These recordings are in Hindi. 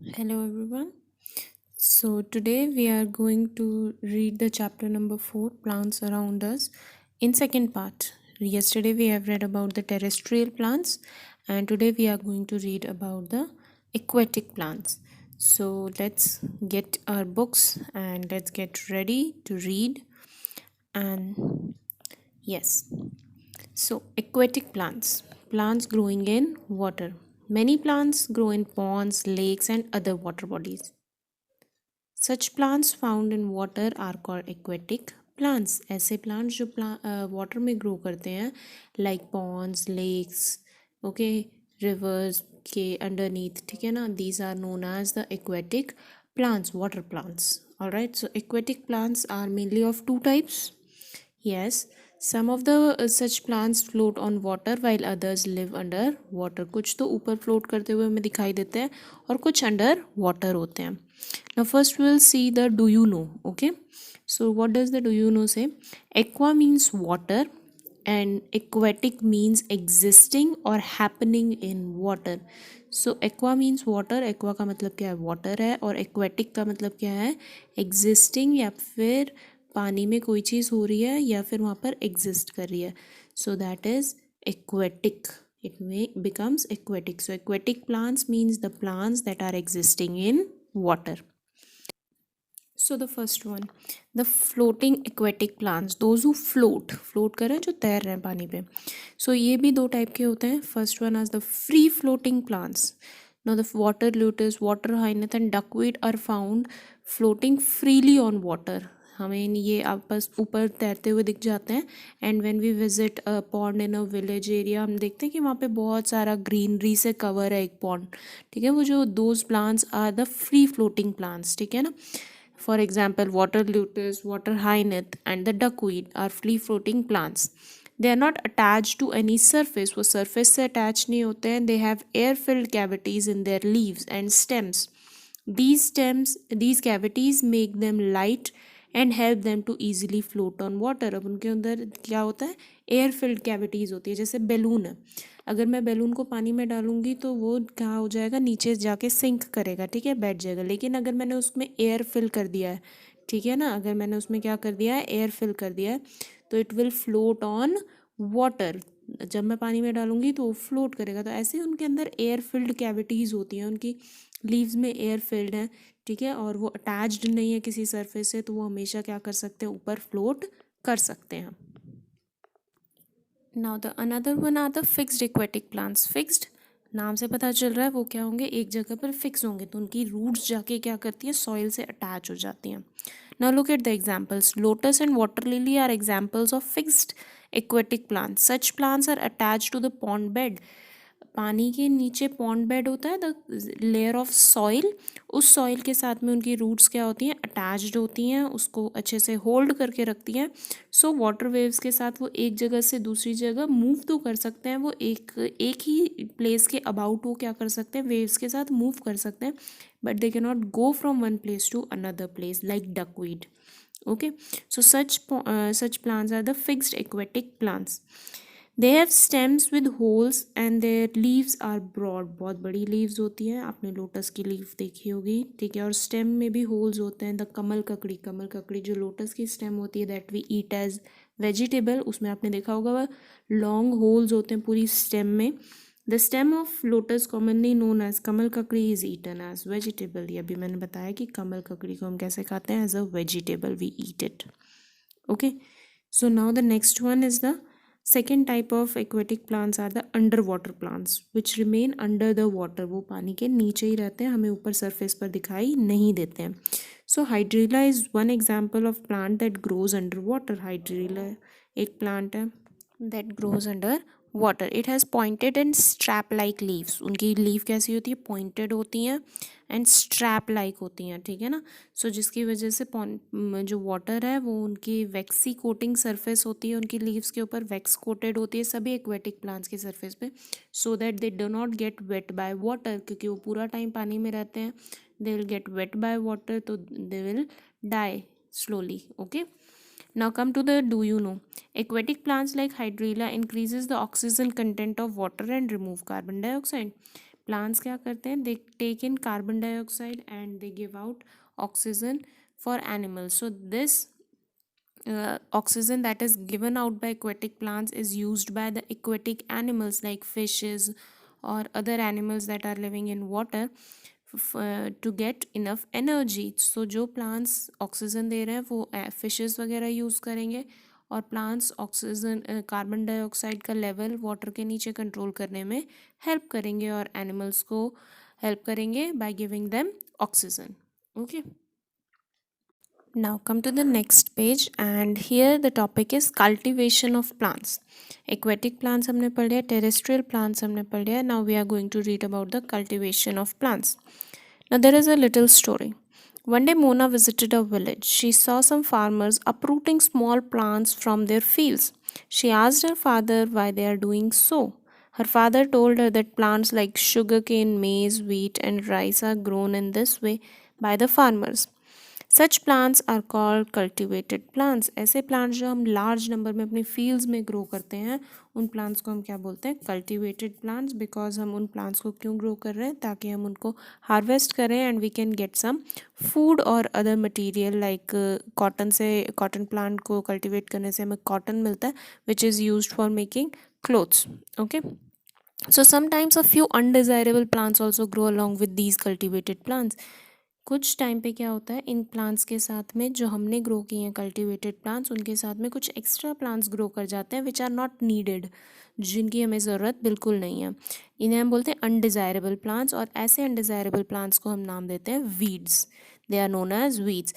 Hello everyone. So today we are going to read the chapter number 4, Plants Around Us, in second part. Yesterday we have read about the terrestrial plants, and today we are going to read about the aquatic plants. So let's get our books and let's get ready to read. And yes, so aquatic plants, plants growing in water. Many plants grow in ponds, lakes and other water bodies. Such plants found in water are called aquatic plants. ऐसे plants जो water में grow करते हैं, like ponds, lakes, okay, rivers के underneath, ठीक है ना? These are known as the aquatic plants, water plants. Alright, so aquatic plants are mainly of two types. Yes, some of the such plants float on water while others live under water. कुछ तो ऊपर float करते हुए हमें दिखाई देते हैं और कुछ under water होते हैं. Now first we will see the do you know. Okay, so what does the do you know say? Aqua means water and aquatic means existing or happening in water. So aqua means water. Aqua का मतलब क्या है? Water है. और aquatic का मतलब क्या है? Existing या फिर पानी में कोई चीज़ हो रही है या फिर वहाँ पर exist कर रही है. So that is aquatic. It becomes aquatic. So aquatic plants means the plants that are existing in water. So the first one, the floating aquatic plants, those who float कर रहे हैं, जो तैर रहे हैं पानी पे. So ये भी दो टाइप के होते हैं. First one is the free floating plants. Now the water lotus, water hyacinth and duckweed are found floating freely on water. हमें ये आपस ऊपर तैरते हुए दिख जाते हैं. And when we visit a pond in a village area, हम देखते हैं कि वहाँ पे बहुत सारा ग्रीनरी से कवर है एक पॉन्ड. ठीक है, वो जो those plants are the free floating plants. ठीक है ना. For example, water lotus, water hyacinth, and the duckweed are free floating plants. They are not attached to any surface. वो surface से attach नहीं होते हैं. They have air-filled cavities in their leaves and stems. These cavities make them light and help them to easily float on water. अब उनके अंदर क्या होता है? एयर फिल्ड कैविटीज़ होती है. जैसे बैलून है, अगर मैं बैलून को पानी में डालूंगी तो वो क्या हो जाएगा? नीचे जाके सिंक करेगा. ठीक है, बैठ जाएगा. लेकिन अगर मैंने उसमें एयर फिल कर दिया है, ठीक है ना, अगर मैंने उसमें क्या कर दिया है? एयर फिल कर दिया है, तो it will float on water. जब मैं पानी में डालूंगी तो वो फ्लोट करेगा. तो ऐसे उनके अंदर एयर फिल्ड कैविटीज़ होती हैं. उनकी लीव्स में एयर फिल्ड हैं. ठीक है, और वो अटैच्ड नहीं है किसी सरफेस से, तो वो हमेशा क्या कर सकते हैं? ऊपर फ्लोट कर सकते हैं. Now the another one are the fixed aquatic plants. Fixed नाम से पता चल रहा है वो क्या होंगे? एक जगह पर फिक्स होंगे, तो उनकी रूट्स जाके क्या करती है? सॉइल से अटैच हो जाती हैं. Now look at the examples. Lotus and water lily are examples of fixed aquatic plants. Such plants are attach to the pond bed. पानी के नीचे पॉन्ड बेड होता है, द लेयर ऑफ सॉइल. उस सॉइल के साथ में उनकी रूट्स क्या होती हैं? अटैच्ड होती हैं, उसको अच्छे से होल्ड करके रखती हैं. सो वाटर वेव्स के साथ वो एक जगह से दूसरी जगह मूव तो कर सकते हैं. वो एक ही प्लेस के अबाउट वो क्या कर सकते हैं? वेव्स के साथ मूव कर सकते हैं, but they can not go from one place to another place like duckweed. Okay, so such plants are the fixed aquatic plants. They have stems with holes and their leaves are broad. बहुत बड़ी leaves होती हैं. आपने लोटस की लीफ देखी होगी. ठीक है, और स्टेम में भी होल्स होते हैं. द कमल ककड़ी जो लोटस की स्टेम होती है, that we eat as vegetable, उसमें आपने देखा होगा वह लॉन्ग होल्स होते हैं पूरी स्टेम में. The stem of lotus commonly known as kamal kakdi is eaten as vegetable. ये अभी मैंने बताया कि कमल ककड़ी को हम कैसे खाते हैं? As a vegetable we eat it. Okay, so now the next one is the second type of aquatic plants are the underwater plants which remain under the water. वो पानी के नीचे ही रहते हैं, हमें ऊपर सरफेस पर दिखाई नहीं देते हैं. So hydrilla is one example of plant that grows underwater. Hydrilla एक plant है that grows under water. It has pointed and strap like leaves. उनकी लीफ कैसी होती है? पॉइंटेड होती हैं एंड स्ट्रैप लाइक होती हैं. ठीक है ना. सो जिसकी वजह से जो वाटर है वो उनकी वैक्सी कोटिंग सरफेस होती है, उनकी लीव्स के ऊपर वैक्स कोटेड होती है सभी एक्वेटिक प्लांट्स के सरफेस पे, so that they do not get wet by water. क्योंकि वो पूरा टाइम पानी में रहते हैं, they will get wet by water, तो they will die slowly. Okay, now come to the do you know. Aquatic plants like hydrilla increases the oxygen content of water and remove carbon dioxide. Plants क्या करते हैं, they take in carbon dioxide and they give out oxygen for animals. So this oxygen that is given out by aquatic plants is used by the aquatic animals like fishes or other animals that are living in water to get enough energy. So जो plants oxygen दे रहे हैं वो fishes वगैरह use करेंगे और plants ऑक्सीजन कार्बन डाइऑक्साइड का लेवल वाटर के नीचे कंट्रोल करने में हेल्प करेंगे और एनिमल्स को हेल्प करेंगे by giving them oxygen. Okay. Now come to the next page and here the topic is cultivation of plants. Aquatic plants हमने पढ़ लिया, terrestrial plants हमने पढ़ लिया. Now we are going to read about the cultivation of plants. Now there is a little story. One day Mona visited a village. She saw some farmers uprooting small plants from their fields. She asked her father why they are doing so. Her father told her that plants like sugarcane, maize, wheat and rice are grown in this way by the farmers. Such plants are called cultivated plants. ऐसे प्लांट्स जो हम लार्ज नंबर में अपनी फील्ड्स में ग्रो करते हैं उन प्लांट्स को हम क्या बोलते हैं, कल्टिवेटेड प्लांट्स. बिकॉज हम उन प्लांट्स को क्यों ग्रो कर रहे हैं, ताकि हम उनको हार्वेस्ट करें and we can get some food और अदर मटीरियल लाइक कॉटन से. कॉटन प्लांट को कल्टिवेट करने से हमें कॉटन मिलता है which is used for making clothes. Okay. So sometimes a few undesirable plants also grow along with these cultivated plants. कुछ टाइम पे क्या होता है, इन प्लांट्स के साथ में जो हमने ग्रो किए हैं कल्टिवेटेड प्लांट्स, उनके साथ में कुछ एक्स्ट्रा प्लांट्स ग्रो कर जाते हैं विच आर नॉट नीडेड, जिनकी हमें ज़रूरत बिल्कुल नहीं है. इन्हें हम बोलते हैं अनडिज़ायरेबल प्लांट्स और ऐसे अनडिज़ायरेबल प्लांट्स को हम नाम देते हैं weeds. They are known as weeds.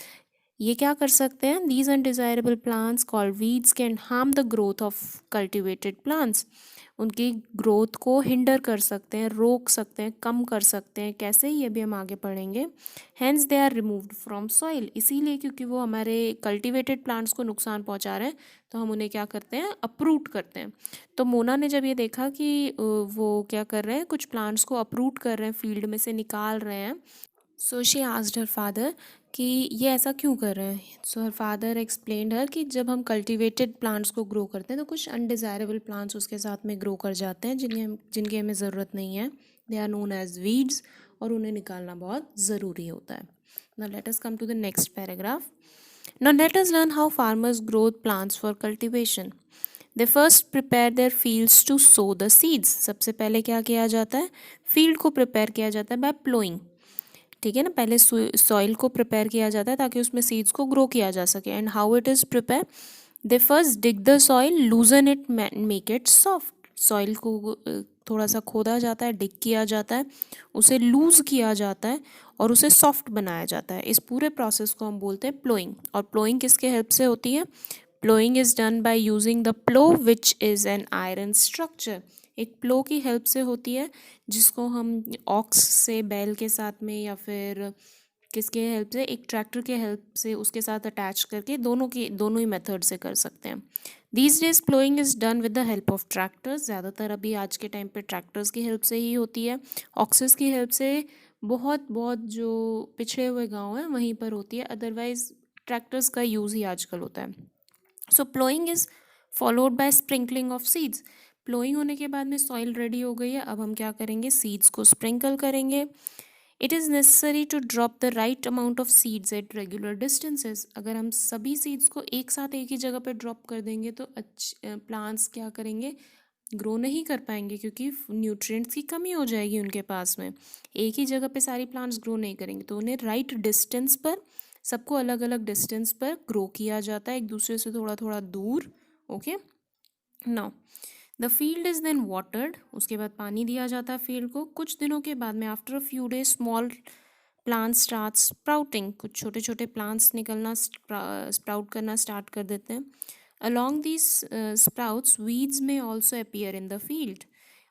ये क्या कर सकते हैं, these undesirable plants called weeds can harm the growth of cultivated plants. उनकी ग्रोथ को हिंडर कर सकते हैं, रोक सकते हैं, कम कर सकते हैं. कैसे, ये भी हम आगे पढ़ेंगे. Hence they are removed from soil. इसीलिए क्योंकि वो हमारे कल्टिवेटेड प्लांट्स को नुकसान पहुंचा रहे हैं तो हम उन्हें क्या करते हैं, अपरूट करते हैं. तो मोना ने जब ये देखा कि वो क्या कर रहे हैं, कुछ प्लांट्स को अपरूट कर रहे हैं, फील्ड में से निकाल रहे हैं. So she asked her father कि ये ऐसा क्यों कर रहे हैं. सो हर फादर एक्सप्लेन्ड हर कि जब हम कल्टिवेटेड प्लांट्स को ग्रो करते हैं तो कुछ अनडिज़ायरेबल प्लांट्स उसके साथ में ग्रो कर जाते हैं जिनकी हमें ज़रूरत नहीं है. They are known as weeds और उन्हें निकालना बहुत ज़रूरी होता है. Now let us come to the next paragraph. Now let us learn how farmers grow plants for cultivation. They first prepare their fields to sow the seeds. सबसे पहले क्या किया जाता है, फील्ड को प्रिपेयर किया जाता है बाय प्लोइंग. ठीक है ना, पहले सॉइल को प्रिपेयर किया जाता है ताकि उसमें सीड्स को ग्रो किया जा सके. And how it is prepare, they first dig the soil, लूजन it, make it soft. Soil को थोड़ा सा खोदा जाता है, डिग किया जाता है, उसे लूज किया जाता है और उसे सॉफ्ट बनाया जाता है. इस पूरे प्रोसेस को हम बोलते हैं प्लोइंग. और प्लोइंग किसके हेल्प से होती है, ploughing is done by using the plough which is an iron structure. एक प्लो की हेल्प से होती है जिसको हम ऑक्स से, बैल के साथ में या फिर किसके हेल्प से, एक ट्रैक्टर के हेल्प से उसके साथ अटैच करके दोनों ही मेथड से कर सकते हैं. These days ploughing is done with the help of tractors. ज़्यादातर अभी आज के टाइम पे ट्रैक्टर्स की हेल्प से ही होती है. ऑक्सेस की हेल्प से बहुत जो पिछड़े हुए गाँव हैं वहीं पर होती है, अदरवाइज ट्रैक्टर्स का यूज़ ही आजकल होता है. So ploughing is followed by sprinkling of seeds. Ploughing होने के बाद में सॉइल रेडी हो गई है, अब हम क्या करेंगे, सीड्स को स्प्रिंकल करेंगे. It is necessary to drop the right amount of seeds at regular distances. अगर हम सभी सीड्स को एक साथ एक ही जगह पे ड्रॉप कर देंगे तो प्लांट्स क्या करेंगे, ग्रो नहीं कर पाएंगे क्योंकि न्यूट्रिएंट्स की कमी हो जाएगी उनके पास में. एक ही जगह पे सारी प्लांट्स ग्रो नहीं करेंगे तो उन्हें राइट डिस्टेंस पर, सबको अलग अलग डिस्टेंस पर ग्रो किया जाता है, एक दूसरे से थोड़ा थोड़ा दूर. Okay. Now the field is then watered. उसके बाद पानी दिया जाता है फील्ड को. कुछ दिनों के बाद में after a few days small plant start sprouting. कुछ छोटे छोटे प्लांट्स निकलना, स्प्राउट करना स्टार्ट कर देते हैं. अलॉन्ग दीज स्प्राउट्स वीड्स में also appear in the field.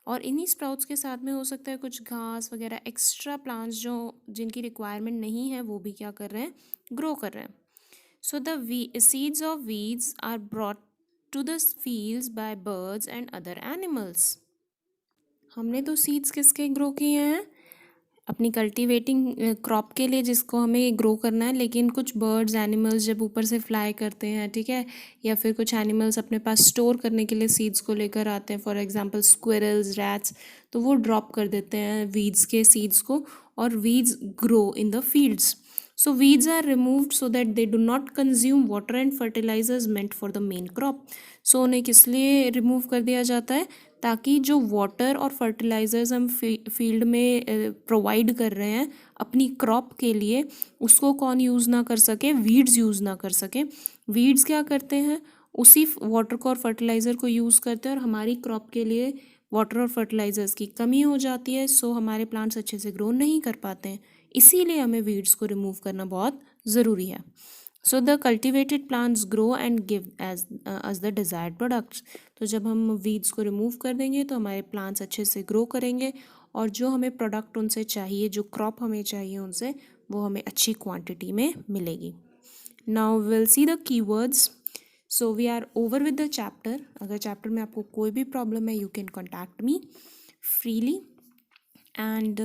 और इन्हीं स्प्राउट्स के साथ में हो सकता है कुछ घास वगैरह एक्स्ट्रा प्लांट्स जो जिनकी रिक्वायरमेंट नहीं है वो भी क्या कर रहे हैं, ग्रो कर रहे हैं. So the seeds of weeds are brought to the fields by birds and other animals. हमने तो सीड्स किसके ग्रो किए हैं, अपनी कल्टीवेटिंग क्रॉप के लिए जिसको हमें ग्रो करना है, लेकिन कुछ बर्ड्स एनिमल्स जब ऊपर से फ्लाई करते हैं, ठीक है, या फिर कुछ एनिमल्स अपने पास स्टोर करने के लिए सीड्स को लेकर आते हैं, फॉर एग्जांपल स्क्विरल्स, रैट्स, तो वो ड्रॉप कर देते हैं वीड्स के सीड्स को और weeds grow in the fields. So weeds are removed so that they do not consume water and fertilizers meant for the main crop. So उन्हें किस लिए रिमूव कर दिया जाता है, ताकि जो वाटर और फर्टिलाइजर्स हम फील्ड में प्रोवाइड कर रहे हैं अपनी क्रॉप के लिए, उसको कौन यूज़ ना कर सके, वीड्स यूज़ ना कर सके. वीड्स क्या करते हैं, उसी वाटर को और फर्टिलाइज़र को यूज़ करते हैं और हमारी क्रॉप के लिए वाटर और फर्टिलाइजर्स की कमी हो जाती है. सो हमारे प्लांट्स अच्छे से ग्रो नहीं कर पाते हैं. इसीलिए हमें वीड्स को रिमूव करना बहुत ज़रूरी है. So the cultivated plants grow and give as the desired products. तो जब हम वीड्स को रिमूव कर देंगे तो हमारे प्लांट्स अच्छे से ग्रो करेंगे और जो हमें प्रोडक्ट उनसे चाहिए, जो क्रॉप हमें चाहिए उनसे, वो हमें अच्छी क्वांटिटी में मिलेगी. Now will see the keywords. So we are over with the chapter. अगर चैप्टर में आपको कोई भी प्रॉब्लम है, you can contact me freely. And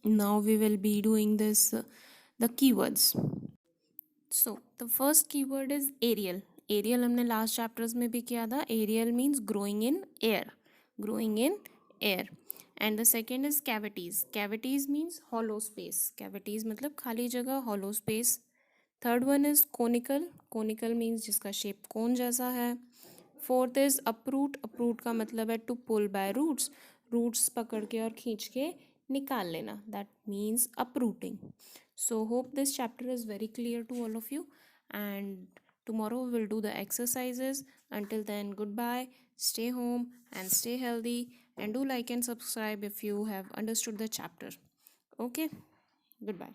now we will be doing this the keywords. So the first keyword is aerial. Aerial हमने last chapters में भी किया था. Aerial means growing in air. Growing in air. And the second is cavities. Cavities means hollow space. Cavities मतलब खाली जगह, hollow space. Third one is conical. Conical means जिसका shape कोन जैसा है. Fourth is uproot. Uproot का मतलब है to pull by roots. Roots पकड़ के और खींच के निकाल लेना. That means uprooting. So hope this chapter is very clear to all of you, and tomorrow we will do the exercises. Until then, goodbye, stay home and stay healthy, and do like and subscribe if you have understood the chapter. Okay, goodbye.